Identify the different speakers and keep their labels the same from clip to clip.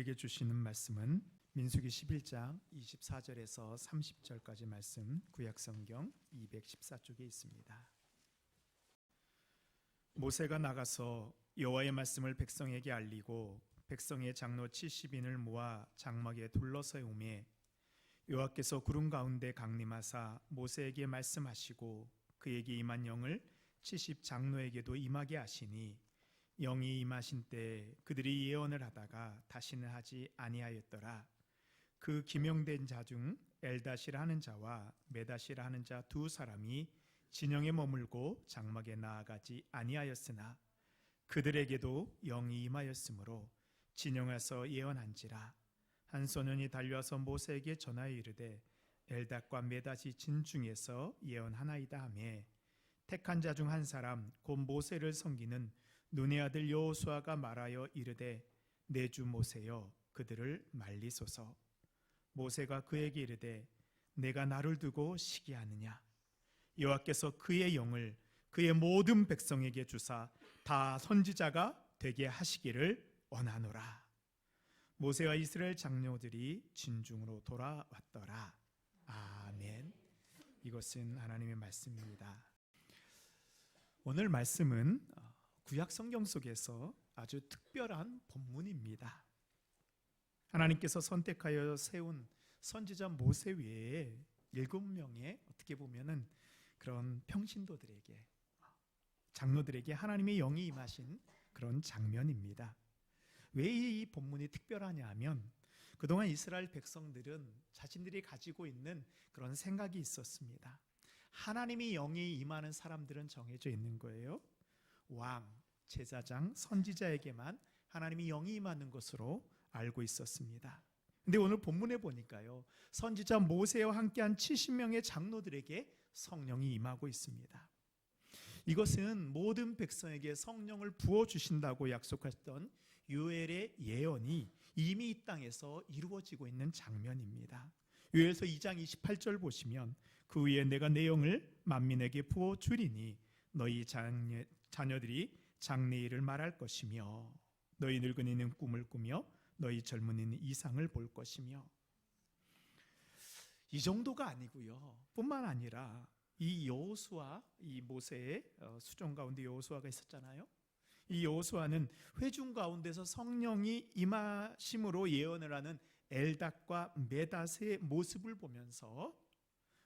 Speaker 1: 우리에게 주시는 말씀은 민수기 11장 24절에서 30절까지 말씀, 구약성경 214쪽에 있습니다. 모세가 나가서 여호와의 말씀을 백성에게 알리고 백성의 장로 70인을 모아 장막에 둘러 세우매 여호와께서 구름 가운데 강림하사 모세에게 말씀하시고 그에게 임한 영을 70 장로에게도 임하게 하시니 영이 임하신 때 그들이 예언을 하다가 다시는 하지 아니하였더라. 그 기명된 자 중 엘다시라 하는 자와 메다시라 하는 자 두 사람이 진영에 머물고 장막에 나아가지 아니하였으나 그들에게도 영이 임하였으므로 진영에서 예언한지라. 한 소년이 달려와서 모세에게 전하여 이르되 엘닷과 메다시 진중에서 예언하나이다 하매 택한 자 중 한 사람 곧 모세를 섬기는 눈의 아들 여호수아가 말하여 이르되 내 주 모세여 그들을 말리소서. 모세가 그에게 이르되 내가 나를 두고 시기하느냐. 여호와께서 그의 영을 그의 모든 백성에게 주사 다 선지자가 되게 하시기를 원하노라. 모세와 이스라엘 장로들이 진중으로 돌아왔더라. 아멘. 이것은 하나님의 말씀입니다. 오늘 말씀은 구약 성경 속에서 아주 특별한 본문입니다. 하나님께서 선택하여 세운 선지자 모세 외에 7명의 어떻게 보면은 그런 평신도들에게, 장로들에게 하나님의 영이 임하신 그런 장면입니다. 왜 이 본문이 특별하냐 하면 그동안 이스라엘 백성들은 자신들이 가지고 있는 그런 생각이 있었습니다. 하나님의 영이 임하는 사람들은 정해져 있는 거예요. 왕, 제사장, 선지자에게만 하나님의 영이 임하는 것으로 알고 있었습니다. 근데 오늘 본문에 보니까요, 선지자 모세와 함께한 70명의 장로들에게 성령이 임하고 있습니다. 이것은 모든 백성에게 성령을 부어주신다고 약속했던 요엘의 예언이 이미 이 땅에서 이루어지고 있는 장면입니다. 요엘서 2장 28절 보시면 그 후에 내가 내 영을 만민에게 부어주리니 너희 자녀들이 장래일을 말할 것이며 너희 늙은이는 꿈을 꾸며 너희 젊은이는 이상을 볼 것이며. 이 정도가 아니고요, 뿐만 아니라 이 여호수아, 이 모세의 수종 가운데 여호수아가 있었잖아요. 이 여호수아는 회중 가운데서 성령이 임하심으로 예언을 하는 엘닷과 메닷의 모습을 보면서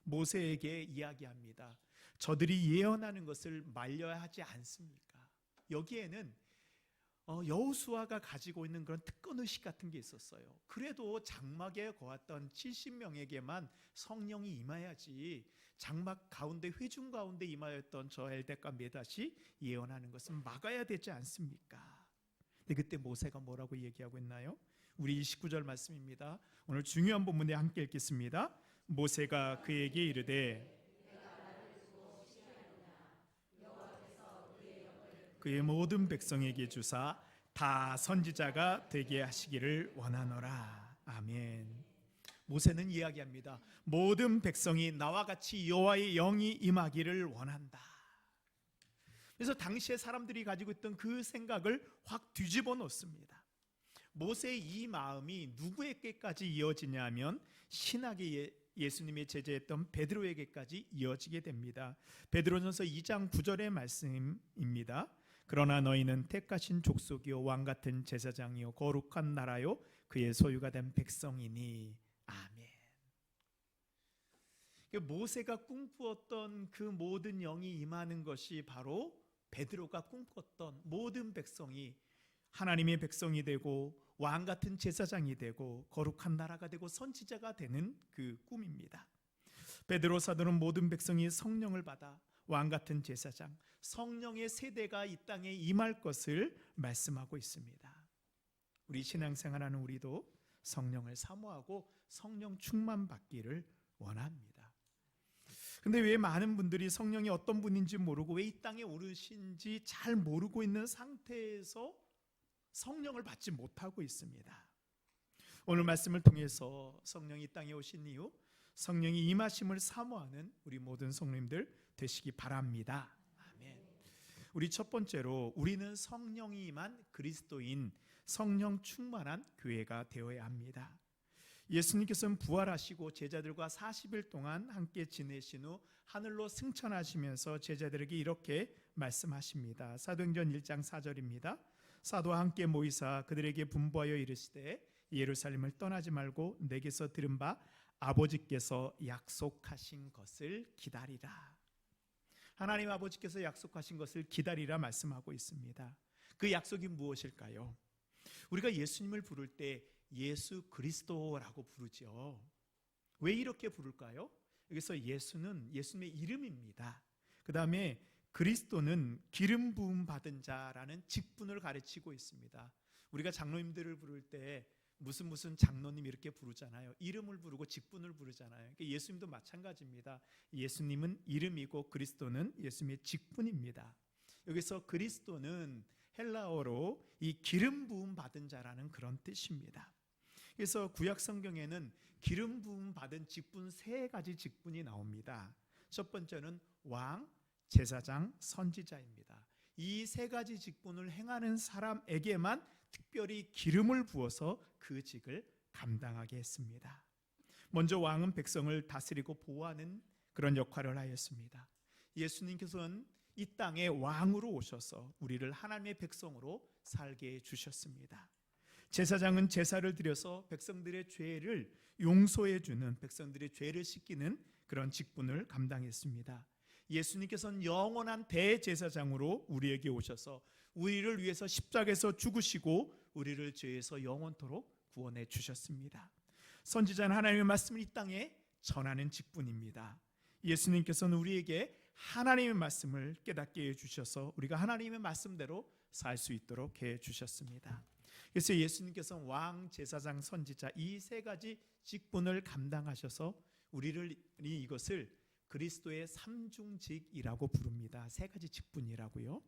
Speaker 1: 모세에게 이야기합니다. 저들이 예언하는 것을 말려야 하지 않습니까? 여기에는 여호수아가 가지고 있는 그런 특권의식 같은 게 있었어요. 그래도 장막에 거했던 70명에게만 성령이 임해야지 장막 가운데, 회중 가운데 임하였던 저 엘댓과 메닷이 예언하는 것은 막아야 되지 않습니까? 근데 그때 모세가 뭐라고 얘기하고 있나요? 우리 19절 말씀입니다. 오늘 중요한 본문에 함께 읽겠습니다. 모세가 그에게 이르되 그의 모든 백성에게 주사 다 선지자가 되게 하시기를 원하노라. 아멘. 모세는 이야기합니다. 모든 백성이 나와 같이 여호와의 영이 임하기를 원한다. 그래서 당시에 사람들이 가지고 있던 그 생각을 확 뒤집어 놓습니다. 모세의 이 마음이 누구에게까지 이어지냐 하면 신학의 예수님의 제자였던 베드로에게까지 이어지게 됩니다. 베드로전서 2장 9절의 말씀입니다. 그러나 너희는 택하신 족속이요 왕같은 제사장이요 거룩한 나라요 그의 소유가 된 백성이니. 아멘. 모세가 꿈꾸었던 그 모든 영이 임하는 것이 바로 베드로가 꿈꿨던 모든 백성이 하나님의 백성이 되고 왕같은 제사장이 되고 거룩한 나라가 되고 선지자가 되는 그 꿈입니다. 베드로 사도는 모든 백성이 성령을 받아 왕같은 제사장, 성령의 세대가 이 땅에 임할 것을 말씀하고 있습니다. 우리 신앙생활하는 우리도 성령을 사모하고 성령 충만 받기를 원합니다. 근데 왜 많은 분들이 성령이 어떤 분인지 모르고 왜 이 땅에 오르신지 잘 모르고 있는 상태에서 성령을 받지 못하고 있습니다. 오늘 말씀을 통해서 성령이 이 땅에 오신 이후 성령이 임하심을 사모하는 우리 모든 성도님들 되시기 바랍니다. 아멘. 우리 첫 번째로 우리는 성령이 임한 그리스도인, 성령 충만한 교회가 되어야 합니다. 예수님께서는 부활하시고 제자들과 40일 동안 함께 지내신 후 하늘로 승천하시면서 제자들에게 이렇게 말씀하십니다. 사도행전 1장 4절입니다. 사도와 함께 모이사 그들에게 분부하여 이르시되 예루살렘을 떠나지 말고 내게서 들은 바 아버지께서 약속하신 것을 기다리라. 하나님 아버지께서 약속하신 것을 기다리라 말씀하고 있습니다. 그 약속이 무엇일까요? 우리가 예수님을 부를 때 예수 그리스도라고 부르죠. 왜 이렇게 부를까요? 여기서 예수는 예수님의 이름입니다. 그 다음에 그리스도는 기름 부음 받은 자라는 직분을 가르치고 있습니다. 우리가 장로님들을 부를 때 무슨 장로님 이렇게 부르잖아요. 이름을 부르고 직분을 부르잖아요. 예수님도 마찬가지입니다. 예수님은 이름이고 그리스도는 예수님의 직분입니다. 여기서 그리스도는 헬라어로 이 기름 부음 받은 자라는 그런 뜻입니다. 그래서 구약 성경에는 기름 부음 받은 직분 3가지 직분이 나옵니다. 첫 번째는 왕, 제사장, 선지자입니다. 이 3가지 직분을 행하는 사람에게만 특별히 기름을 부어서 그 직을 감당하게 했습니다. 먼저 왕은 백성을 다스리고 보호하는 그런 역할을 하였습니다. 예수님께서는 이 땅에 왕으로 오셔서 우리를 하나님의 백성으로 살게 해주셨습니다. 제사장은 제사를 드려서 백성들의 죄를 용서해 주는, 백성들의 죄를 씻기는 그런 직분을 감당했습니다. 예수님께서는 영원한 대제사장으로 우리에게 오셔서 우리를 위해서 십자가에서 죽으시고 우리를 죄에서 영원토록 구원해 주셨습니다. 선지자는 하나님의 말씀을 이 땅에 전하는 직분입니다. 예수님께서는 우리에게 하나님의 말씀을 깨닫게 해주셔서 우리가 하나님의 말씀대로 살 수 있도록 해주셨습니다. 그래서 예수님께서는 왕, 제사장, 선지자 이 3가지 직분을 감당하셔서 우리를 이것을 그리스도의 삼중직이라고 부릅니다. 3가지 직분이라고요.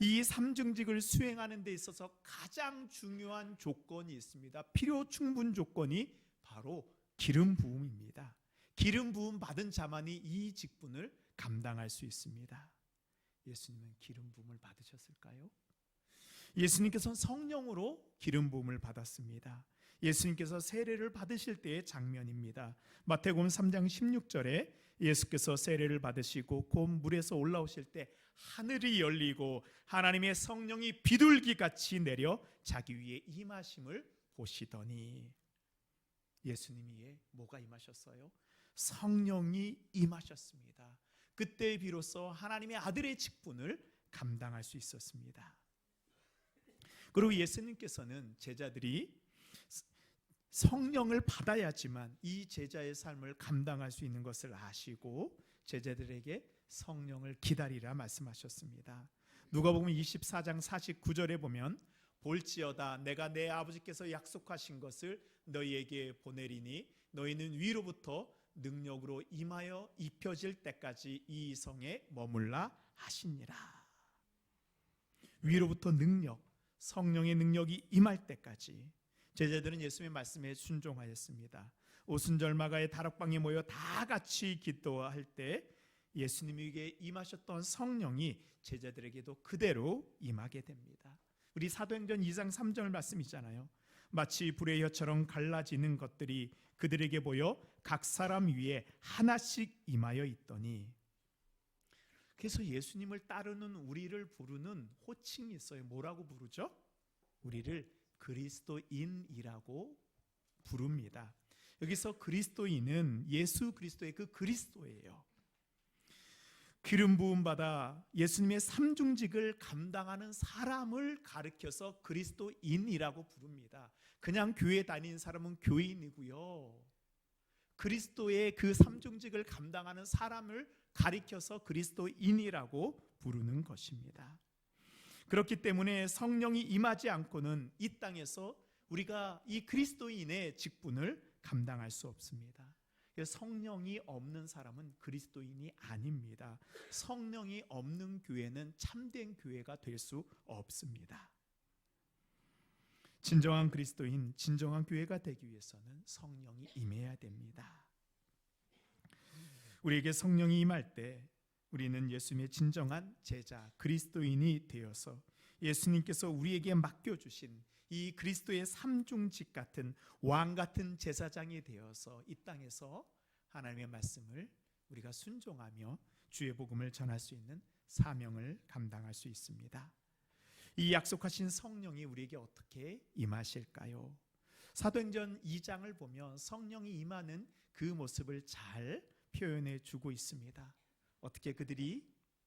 Speaker 1: 이 삼중직을 수행하는 데 있어서 가장 중요한 조건이 있습니다. 필요 충분 조건이 바로 기름 부음입니다. 기름 부음 받은 자만이 이 직분을 감당할 수 있습니다. 예수님은 기름 부음을 받으셨을까요? 예수님께서는 성령으로 기름 부음을 받았습니다. 예수님께서 세례를 받으실 때의 장면입니다. 마태복음 3장 16절에 예수께서 세례를 받으시고 곧 물에서 올라오실 때 하늘이 열리고 하나님의 성령이 비둘기같이 내려 자기 위에 임하심을 보시더니, 예수님 위에 뭐가 임하셨어요? 성령이 임하셨습니다. 그때 비로소 하나님의 아들의 직분을 감당할 수 있었습니다. 그리고 예수님께서는 제자들이 성령을 받아야지만 이 제자의 삶을 감당할 수 있는 것을 아시고 제자들에게 성령을 기다리라 말씀하셨습니다. 누가복음 24장 49절에 보면 볼지어다 내가 내 아버지께서 약속하신 것을 너희에게 보내리니 너희는 위로부터 능력으로 임하여 입혀질 때까지 이 성에 머물라 하시니라. 위로부터 능력, 성령의 능력이 임할 때까지 제자들은 예수님의 말씀에 순종하였습니다. 오순절마가의 다락방에 모여 다 같이 기도할 때 예수님에게 임하셨던 성령이 제자들에게도 그대로 임하게 됩니다. 우리 사도행전 2장 3절 말씀 있잖아요. 마치 불의 혀처럼 갈라지는 것들이 그들에게 보여 각 사람 위에 하나씩 임하여 있더니, 그래서 예수님을 따르는 우리를 부르는 호칭이 있어요. 뭐라고 부르죠? 우리를 그리스도인이라고 부릅니다. 여기서 그리스도인은 예수 그리스도의 그 그리스도예요. 기름 부음 받아 예수님의 삼중직을 감당하는 사람을 가리켜서 그리스도인이라고 부릅니다. 그냥 교회 다니는 사람은 교인이고요. 그리스도의 그 삼중직을 감당하는 사람을 가리켜서 그리스도인이라고 부르는 것입니다. 그렇기 때문에 성령이 임하지 않고는 이 땅에서 우리가 이 그리스도인의 직분을 감당할 수 없습니다. 성령이 없는 사람은 그리스도인이 아닙니다. 성령이 없는 교회는 참된 교회가 될 수 없습니다. 진정한 그리스도인, 진정한 교회가 되기 위해서는 성령이 임해야 됩니다. 우리에게 성령이 임할 때 우리는 예수님의 진정한 제자, 그리스도인이 되어서 예수님께서 우리에게 맡겨주신 이 그리스도의 삼중직 같은 왕 같은 제사장이 되어서 이 땅에서 하나님의 말씀을 우리가 순종하며 주의 복음을 전할 수 있는 사명을 감당할 수 있습니다. 이 약속하신 성령이 우리에게 어떻게 임하실까요? 사도행전 2장을 보면 성령이 임하는 그 모습을 잘 표현해 주고 있습니다. 어떻게 그들이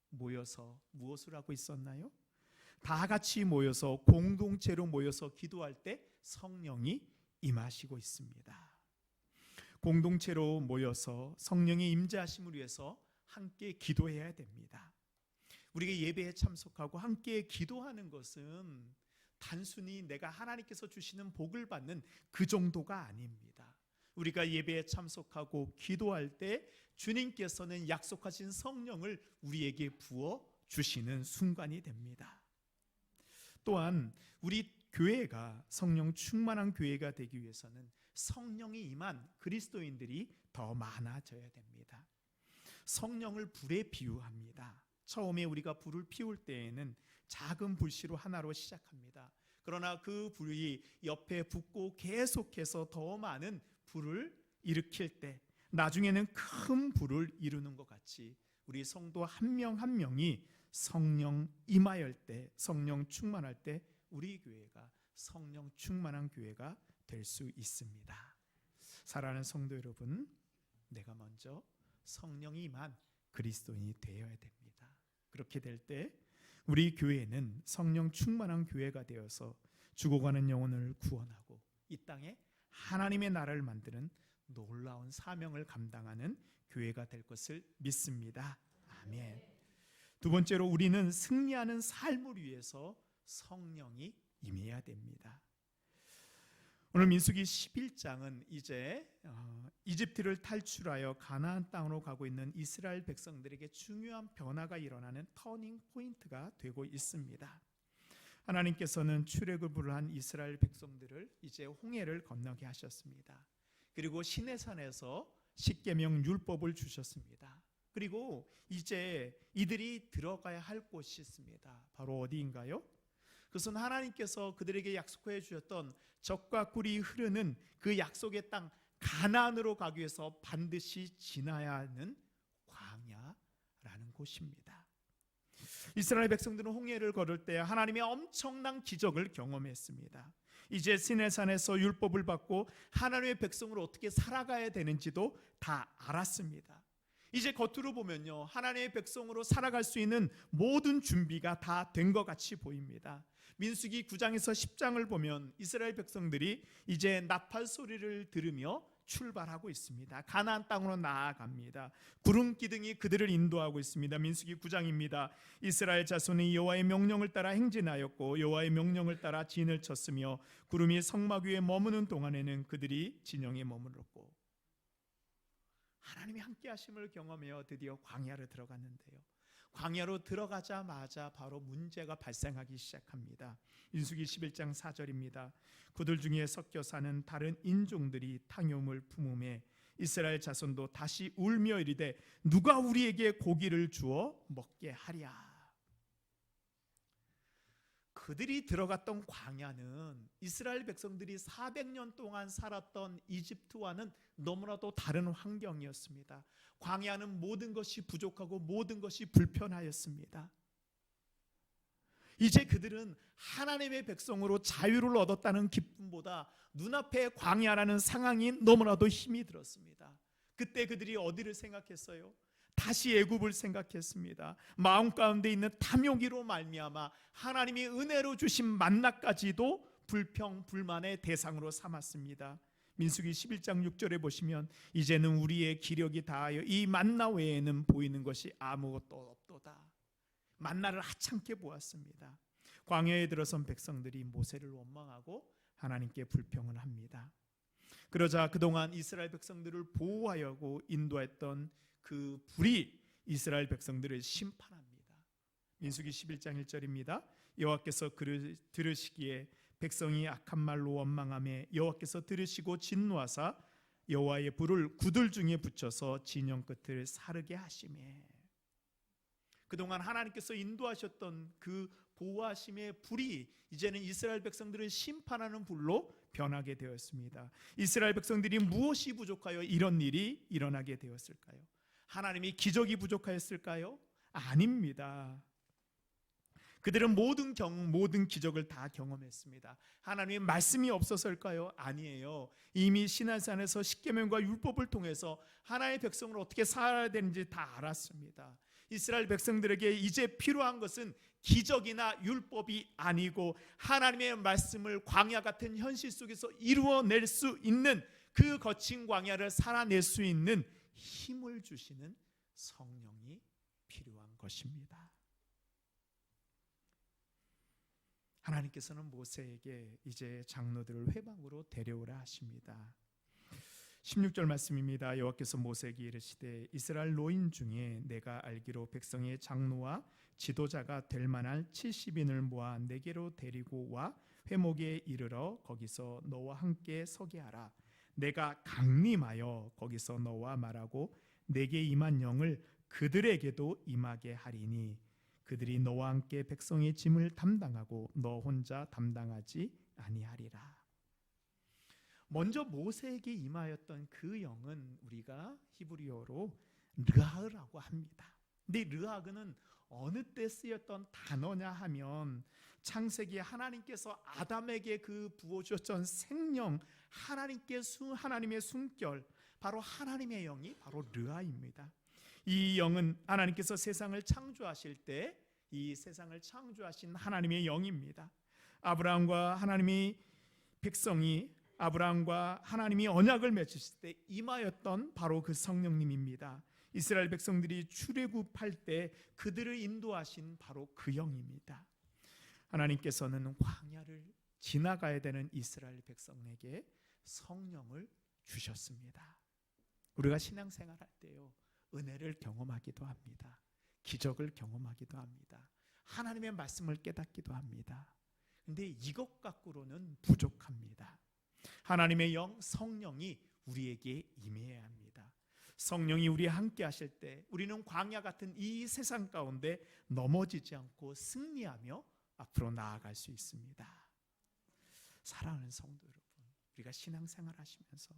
Speaker 1: 모여서 무엇을 하고 있었나요? 다 같이 모여서 공동체로 모여서 기도할 때 성령이 임하시고 있습니다. 공동체로 모여서 성령의 임재하심을 위해서 함께 기도해야 됩니다. 우리가 예배에 참석하고 함께 기도하는 것은 단순히 내가 하나님께서 주시는 복을 받는 그 정도가 아닙니다. 우리가 예배에 참석하고 기도할 때 주님께서는 약속하신 성령을 우리에게 부어 주시는 순간이 됩니다. 또한 우리 교회가 성령 충만한 교회가 되기 위해서는 성령이 임한 그리스도인들이 더 많아져야 됩니다. 성령을 불에 비유합니다. 처음에 우리가 불을 피울 때에는 작은 불씨로 하나로 시작합니다. 그러나 그 불이 옆에 붙고 계속해서 더 많은 불을 일으킬 때 나중에는 큰 불을 이루는 것 같이 우리 성도 한 명 한 명이 성령 임하였을 때, 성령 충만할 때 우리 교회가 성령 충만한 교회가 될 수 있습니다. 사랑하는 성도 여러분, 내가 먼저 성령이 임한 그리스도인이 되어야 됩니다. 그렇게 될 때 우리 교회는 성령 충만한 교회가 되어서 죽어가는 영혼을 구원하고 이 땅에 하나님의 나라를 만드는 놀라운 사명을 감당하는 교회가 될 것을 믿습니다. 아멘. 두 번째로 우리는 승리하는 삶을 위해서 성령이 임해야 됩니다. 오늘 민수기 11장은 이제 이집트를 탈출하여 가나안 땅으로 가고 있는 이스라엘 백성들에게 중요한 변화가 일어나는 터닝 포인트가 되고 있습니다. 하나님께서는 출애굽을 한 이스라엘 백성들을 이제 홍해를 건너게 하셨습니다. 그리고 시내산에서 십계명 율법을 주셨습니다. 그리고 이제 이들이 들어가야 할 곳이 있습니다. 바로 어디인가요? 그것은 하나님께서 그들에게 약속해 주셨던 젖과 꿀이 흐르는 그 약속의 땅 가나안으로 가기 위해서 반드시 지나야 하는 광야라는 곳입니다. 이스라엘 백성들은 홍해를 걸을 때 하나님의 엄청난 기적을 경험했습니다. 이제 시내산에서 율법을 받고 하나님의 백성으로 어떻게 살아가야 되는지도 다 알았습니다. 이제 겉으로 보면요, 하나님의 백성으로 살아갈 수 있는 모든 준비가 다 된 것 같이 보입니다. 민수기 9장에서 10장을 보면 이스라엘 백성들이 이제 나팔 소리를 들으며 출발하고 있습니다. 가나안 땅으로 나아갑니다. 구름 기둥이 그들을 인도하고 있습니다. 민수기 9장입니다. 이스라엘 자손이 여호와의 명령을 따라 행진하였고 여호와의 명령을 따라 진을 쳤으며 구름이 성막 위에 머무는 동안에는 그들이 진영에 머물렀고, 하나님이 함께 하심을 경험하여 드디어 광야로 들어갔는데요, 광야로 들어가자마자 바로 문제가 발생하기 시작합니다. 민수기 11장 4절입니다. 그들 중에 섞여 사는 다른 인종들이 탕염을 품음에 이스라엘 자손도 다시 울며 이르되 누가 우리에게 고기를 주어 먹게 하랴. 그들이 들어갔던 광야는 이스라엘 백성들이 400년 동안 살았던 이집트와는 너무나도 다른 환경이었습니다. 광야는 모든 것이 부족하고 모든 것이 불편하였습니다. 이제 그들은 하나님의 백성으로 자유를 얻었다는 기쁨보다 눈앞에 광야라는 상황이 너무나도 힘이 들었습니다. 그때 그들이 어디를 생각했어요? 다시 애굽을 생각했습니다. 마음 가운데 있는 탐욕이로 말미암아 하나님이 은혜로 주신 만나까지도 불평 불만의 대상으로 삼았습니다. 민수기 11장 6절에 보시면 이제는 우리의 기력이 다하여 이 만나 외에는 보이는 것이 아무것도 없도다. 만나를 하찮게 보았습니다. 광야에 들어선 백성들이 모세를 원망하고 하나님께 불평을 합니다. 그러자 그동안 이스라엘 백성들을 보호하려고 인도했던 그 불이 이스라엘 백성들을 심판합니다. 민수기 11장 1절입니다. 여호와께서 들으시기에 백성이 악한 말로 원망하며 여호와께서 들으시고 진노하사 여호와의 불을 구들 중에 붙여서 진영 끝을 사르게 하시매. 그동안 하나님께서 인도하셨던 그 보호하심의 불이 이제는 이스라엘 백성들을 심판하는 불로 변하게 되었습니다. 이스라엘 백성들이 무엇이 부족하여 이런 일이 일어나게 되었을까요? 하나님이 기적이 부족하였을까요? 아닙니다. 그들은 모든 기적을 다 경험했습니다. 하나님의 말씀이 없어서일까요? 아니에요. 이미 시내산에서 십계명과 율법을 통해서 하나님의 백성을 어떻게 살아야 되는지 다 알았습니다. 이스라엘 백성들에게 이제 필요한 것은 기적이나 율법이 아니고 하나님의 말씀을 광야 같은 현실 속에서 이루어낼 수 있는, 그 거친 광야를 살아낼 수 있는 힘을 주시는 성령이 필요한 것입니다. 하나님께서는 모세에게 이제 장로들을 회방으로 데려오라 하십니다. 16절 말씀입니다. 여호와께서 모세에게 이르시되 이스라엘 노인 중에 내가 알기로 백성의 장로와 지도자가 될 만한 70인을 모아 내게로 데리고 와 회목에 이르러 거기서 너와 함께 서게 하라. 내가 강림하여 거기서 너와 말하고 내게 임한 영을 그들에게도 임하게 하리니 그들이 너와 함께 백성의 짐을 담당하고 너 혼자 담당하지 아니하리라. 먼저 모세에게 임하였던 그 영은 우리가 히브리어로 르하흐라고 합니다. 근데 르하흐는 어느 때 쓰였던 단어냐 하면 창세기에 하나님께서 아담에게 그 부어주셨던 생명, 하나님의 숨결, 바로 하나님의 영이 바로 르하입니다. 이 영은 하나님께서 세상을 창조하실 때 이 세상을 창조하신 하나님의 영입니다. 아브라함과 하나님이 언약을 맺으실 때 임하였던 바로 그 성령님입니다. 이스라엘 백성들이 출애굽할 때 그들을 인도하신 바로 그 영입니다. 하나님께서는 광야를 지나가야 되는 이스라엘 백성에게 성령을 주셨습니다. 우리가 신앙생활할 때요, 은혜를 경험하기도 합니다. 기적을 경험하기도 합니다. 하나님의 말씀을 깨닫기도 합니다. 그런데 이것 갖고로는 부족합니다. 하나님의 영, 성령이 우리에게 임해야 합니다. 성령이 우리와 함께 하실 때 우리는 광야 같은 이 세상 가운데 넘어지지 않고 승리하며 앞으로 나아갈 수 있습니다. 사랑하는 성도 여러분, 우리가 신앙생활 하시면서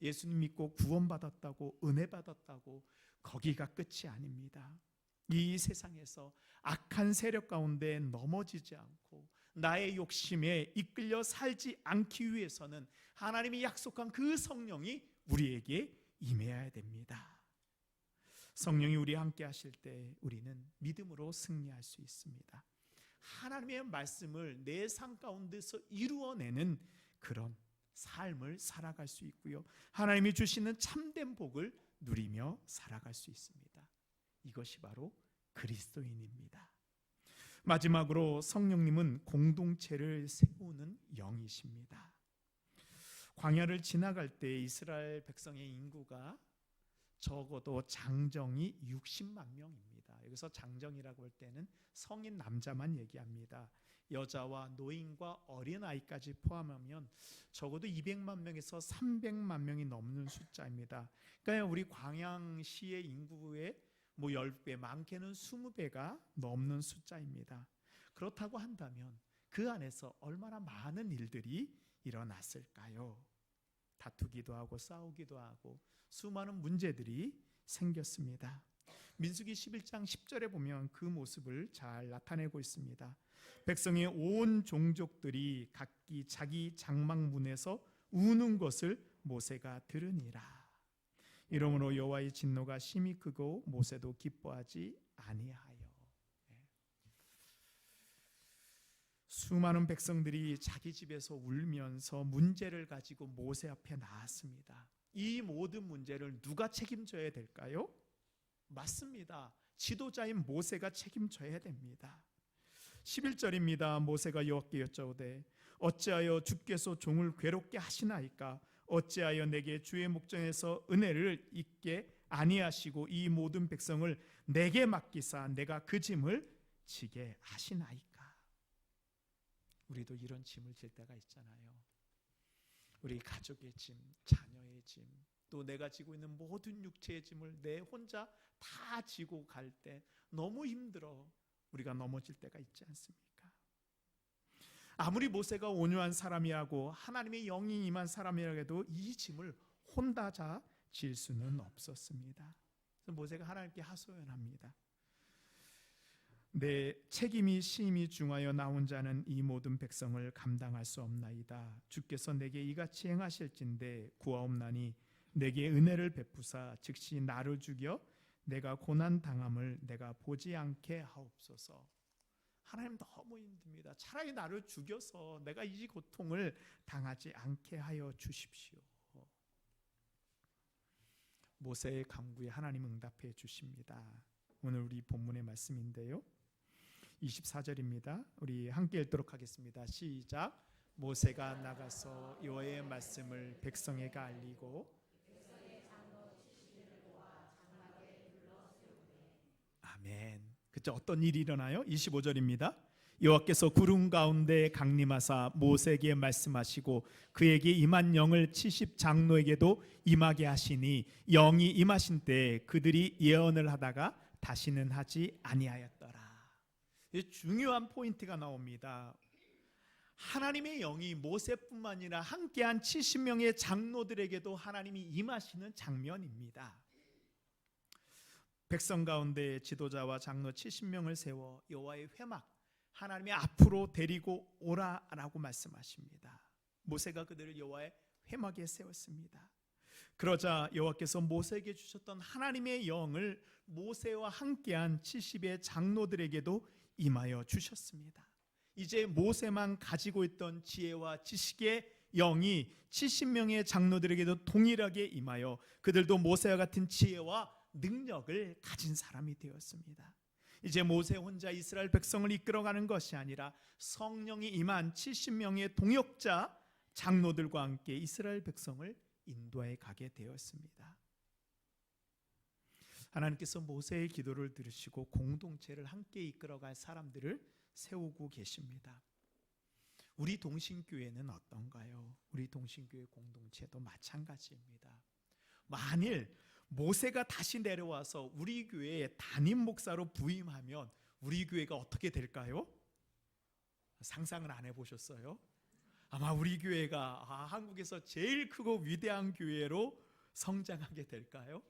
Speaker 1: 예수님 믿고 구원받았다고, 은혜 받았다고 거기가 끝이 아닙니다. 이 세상에서 악한 세력 가운데 넘어지지 않고 나의 욕심에 이끌려 살지 않기 위해서는 하나님이 약속한 그 성령이 우리에게 임해야 됩니다. 성령이 우리와 함께 하실 때 우리는 믿음으로 승리할 수 있습니다. 하나님의 말씀을 내 삶 가운데서 이루어내는 그런 삶을 살아갈 수 있고요, 하나님이 주시는 참된 복을 누리며 살아갈 수 있습니다. 이것이 바로 그리스도인입니다. 마지막으로 성령님은 공동체를 세우는 영이십니다. 광야를 지나갈 때 이스라엘 백성의 인구가 적어도 장정이 60만 명입니다. 여기서 장정이라고 할 때는 성인 남자만 얘기합니다. 여자와 노인과 어린아이까지 포함하면 적어도 200만 명에서 300만 명이 넘는 숫자입니다. 그러니까 우리 광양시의 인구의 10배, 많게는 20배가 넘는 숫자입니다. 그렇다고 한다면 그 안에서 얼마나 많은 일들이 일어났을까요? 다투기도 하고 싸우기도 하고 수많은 문제들이 생겼습니다. 민수기 11장 10절에 보면 그 모습을 잘 나타내고 있습니다. 백성의 온 종족들이 각기 자기 장막문에서 우는 것을 모세가 들으니라. 이러므로 여호와의 진노가 심히 크고 모세도 기뻐하지 아니하여. 수많은 백성들이 자기 집에서 울면서 문제를 가지고 모세 앞에 나왔습니다. 이 모든 문제를 누가 책임져야 될까요? 맞습니다. 지도자인 모세가 책임져야 됩니다. 11절입니다. 모세가 여호와께 여짜오되 어찌하여 주께서 종을 괴롭게 하시나이까? 어찌하여 내게 주의 목전에서 은혜를 잊게 아니하시고 이 모든 백성을 내게 맡기사 내가 그 짐을 지게 하시나이까? 우리도 이런 짐을 질 때가 있잖아요. 우리 가족의 짐, 자녀의 짐, 또 내가 지고 있는 모든 육체의 짐을 내 혼자 다 지고 갈 때 너무 힘들어 우리가 넘어질 때가 있지 않습니까? 아무리 모세가 온유한 사람이라고 하나님의 영이 임한 사람이라고 해도 이 짐을 혼자 질 수는 없었습니다. 그래서 모세가 하나님께 하소연합니다. 내 책임이 심히 중하여 나 혼자는 이 모든 백성을 감당할 수 없나이다. 주께서 내게 이같이 행하실진대 구하옵나니 내게 은혜를 베푸사 즉시 나를 죽여 내가 고난 당함을 내가 보지 않게 하옵소서. 하나님 너무 힘듭니다. 차라리 나를 죽여서 내가 이 고통을 당하지 않게 하여 주십시오. 모세의 간구에 하나님 응답해 주십니다. 오늘 우리 본문의 말씀인데요, 24절입니다. 우리 함께 읽도록 하겠습니다. 시작. 모세가 나가서 여호와의 말씀을 백성에게 알리고 아멘. 그때 어떤 일이 일어나요? 25절입니다. 여호와께서 구름 가운데 강림하사 모세에게 말씀하시고 그에게 임한 영을 70 장로에게도 임하게 하시니 영이 임하신 때 그들이 예언을 하다가 다시는 하지 아니하였더라. 중요한 포인트가 나옵니다. 하나님의 영이 모세뿐만 아니라 함께한 70명의 장로들에게도 하나님이 임하시는 장면입니다. 백성 가운데 지도자와 장로 70명을 세워 여호와의 회막 하나님의 앞으로 데리고 오라라고 말씀하십니다. 모세가 그들을 여호와의 회막에 세웠습니다. 그러자 여호와께서 모세에게 주셨던 하나님의 영을 모세와 함께한 70의 장로들에게도 임하여 주셨습니다. 이제 모세만 가지고 있던 지혜와 지식의 영이 70명의 장로들에게도 동일하게 임하여 그들도 모세와 같은 지혜와 능력을 가진 사람이 되었습니다. 이제 모세 혼자 이스라엘 백성을 이끌어가는 것이 아니라 성령이 임한 70명의 동역자 장로들과 함께 이스라엘 백성을 인도해 가게 되었습니다. 하나님께서 모세의 기도를 들으시고 공동체를 함께 이끌어갈 사람들을 세우고 계십니다. 우리 동신교회는 어떤가요? 우리 동신교회 공동체도 마찬가지입니다. 만일 모세가 다시 내려와서 우리 교회에 담임 목사로 부임하면 우리 교회가 어떻게 될까요? 상상을 안 해보셨어요? 아마 우리 교회가 한국에서 제일 크고 위대한 교회로 성장하게 될까요?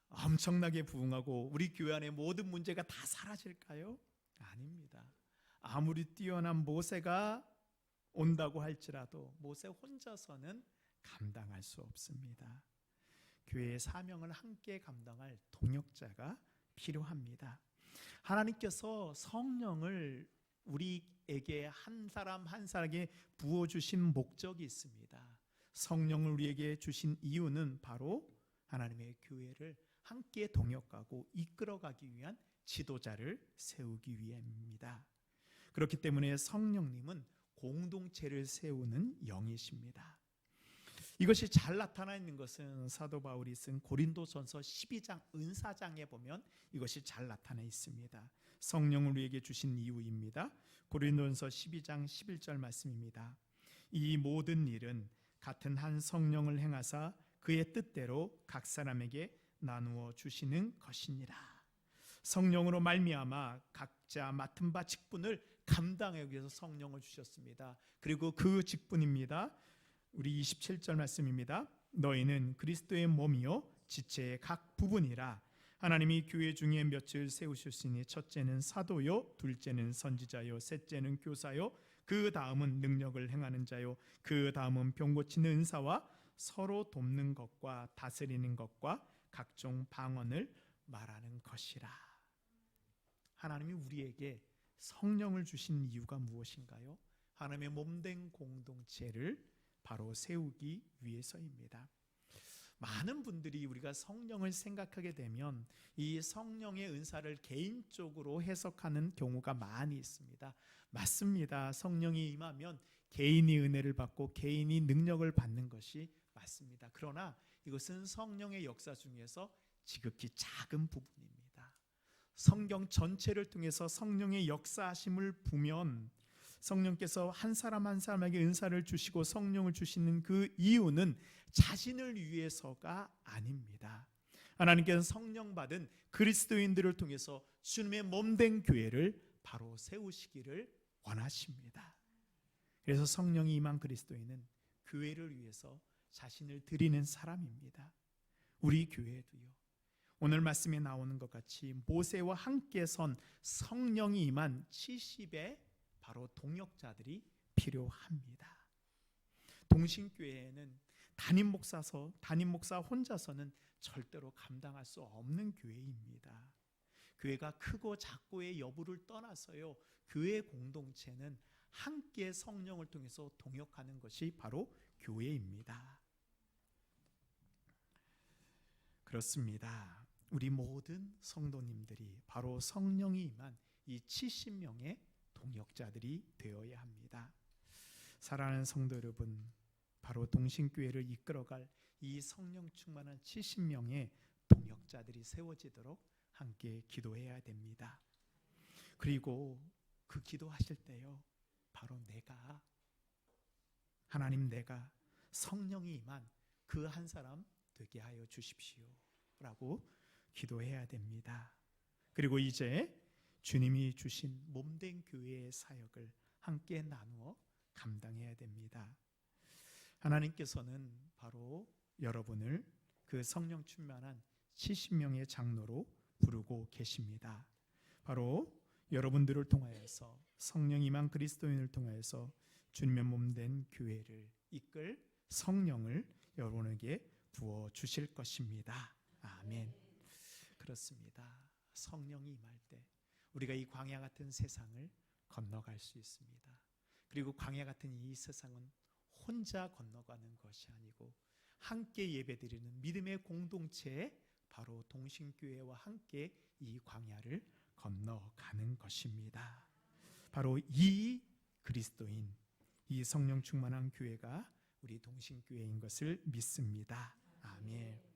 Speaker 1: 엄청나게 부흥하고 우리 교회 안에 모든 문제가 다 사라질까요? 아닙니다. 아무리 뛰어난 모세가 온다고 할지라도 모세 혼자서는 감당할 수 없습니다. 교회의 사명을 함께 감당할 동역자가 필요합니다. 하나님께서 성령을 우리에게 한 사람 한 사람에게 부어주신 목적이 있습니다. 성령을 우리에게 주신 이유는 바로 하나님의 교회를 함께 동역하고 이끌어가기 위한 지도자를 세우기 위함입니다. 그렇기 때문에 성령님은 공동체를 세우는 영이십니다. 이것이 잘 나타나 있는 것은 사도 바울이 쓴 고린도전서 12장 은사장에 보면 이것이 잘 나타나 있습니다. 성령을 우리에게 주신 이유입니다. 고린도전서 12장 11절 말씀입니다. 이 모든 일은 같은 한 성령을 행하사 그의 뜻대로 각 사람에게 나누어 주시는 것이니라. 성령으로 말미암아 각자 맡은 바 직분을 감당하기 위해서 성령을 주셨습니다. 그리고 그 직분입니다. 우리 27절 말씀입니다. 너희는 그리스도의 몸이요 지체의 각 부분이라. 하나님이 교회 중에 몇을 세우셨으니 첫째는 사도요, 둘째는 선지자요, 셋째는 교사요, 그 다음은 능력을 행하는 자요, 그 다음은 병 고치는 은사와 서로 돕는 것과 다스리는 것과 각종 방언을 말하는 것이라. 하나님이 우리에게 성령을 주신 이유가 무엇인가요? 하나님의 몸된 공동체를 바로 세우기 위해서입니다. 많은 분들이 우리가 성령을 생각하게 되면 이 성령의 은사를 개인적으로 해석하는 경우가 많이 있습니다. 맞습니다. 성령이 임하면 개인이 은혜를 받고 개인이 능력을 받는 것이 맞습니다. 그러나 이것은 성령의 역사 중에서 지극히 작은 부분입니다. 성경 전체를 통해서 성령의 역사하심을 보면 성령께서 한 사람 한 사람에게 은사를 주시고 성령을 주시는 그 이유는 자신을 위해서가 아닙니다. 하나님께서는 성령 받은 그리스도인들을 통해서 주님의 몸된 교회를 바로 세우시기를 원하십니다. 그래서 성령이 임한 그리스도인은 교회를 위해서 자신을 드리는 사람입니다. 우리 교회도요. 오늘 말씀에 나오는 것 같이 모세와 함께 선 성령이 임한 70의 바로 동역자들이 필요합니다. 동신교회에는 담임 목사 혼자서는 절대로 감당할 수 없는 교회입니다. 교회가 크고 작고의 여부를 떠나서요, 교회 공동체는 함께 성령을 통해서 동역하는 것이 바로 교회입니다. 그렇습니다. 우리 모든 성도님들이 바로 성령이 임한 이 70명의 동역자들이 되어야 합니다. 사랑하는 성도 여러분, 바로 동신교회를 이끌어갈 이 성령 충만한 70명의 동역자들이 세워지도록 함께 기도해야 됩니다. 그리고 그 기도하실 때요, 바로 내가 성령이 임한 그 한 사람 되게 하여 주십시오 라고 기도해야 됩니다. 그리고 이제 주님이 주신 몸된 교회의 사역을 함께 나누어 감당해야 됩니다. 하나님께서는 바로 여러분을 그 성령 충만한 70명의 장로로 부르고 계십니다. 바로 여러분들을 통하여서 성령 임한 그리스도인을 통하여서 주님의 몸된 교회를 이끌 성령을 여러분에게 부어 주실 것입니다. 아멘. 그렇습니다. 성령이 임할 때 우리가 이 광야 같은 세상을 건너갈 수 있습니다. 그리고 광야 같은 이 세상은 혼자 건너가는 것이 아니고 함께 예배드리는 믿음의 공동체에 바로 동신교회와 함께 이 광야를 건너가는 것입니다. 바로 이 그리스도인, 이 성령 충만한 교회가 우리 동신교회인 것을 믿습니다. 아멘.